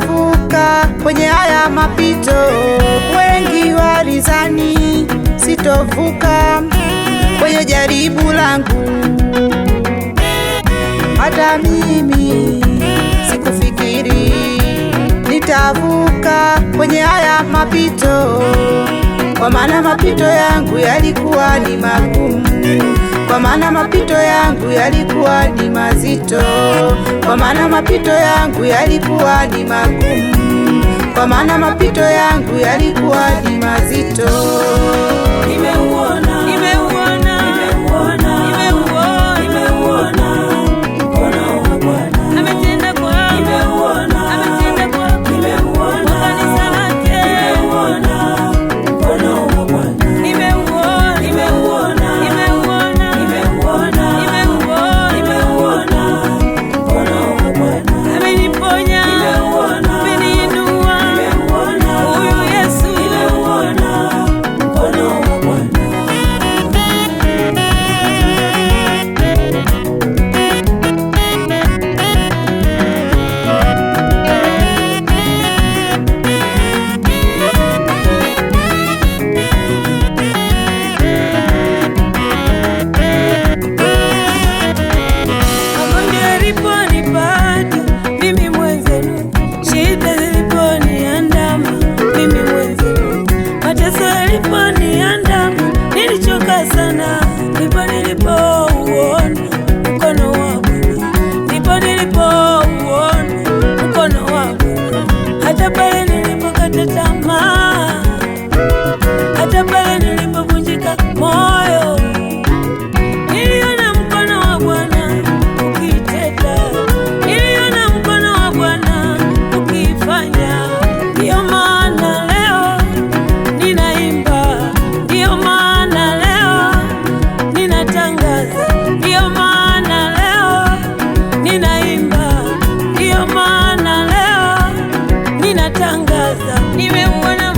nitavuka kwenye haya mapito. Wengi walizani sitovuka kwenye jaribu langu, hata mimi sikufikiri nitavuka kwenye haya mapito, kwa maana mapito yangu yalikuwa ni magumu, kwa maana mapito yangu yalikuwa ni mazito, kwa maana mapito yangu yalikuwa ni magumu, kwa maana mapito yangu yalikuwa ni mazito. Nimeuona mkono wa Bwana. Ametenda kwangu, ametenda kwangu. Nimeuona kanisa lake. Nimeuona mkono wa Bwana. Nimeuona mkono wa Bwana. Ameniponya, ameniinua. Huyu Yesu. Nimeuona mkono wa Bwana. Magonjwa yaliponipata mimi mwenzenu, shida ziliponiandama mimi mwenzenu, mateso yaliponiandama nilichoka sana, ndipo nilipouona mkono wa Bwana, ndipo nilipouona mkono wa Bwana. Hata pale nilipokata tamaa, hata pale nilipovunjika moyo, niliona mkono wa Bwana ukitenda, niliona mkono wa Bwana ukifanya. Ndiyo maana leo ninaimba, ndiyo maana leo ninatangaza, ndiyo maana leo ninaimba, ndiyo maana leo ninatangaza. Nimeuona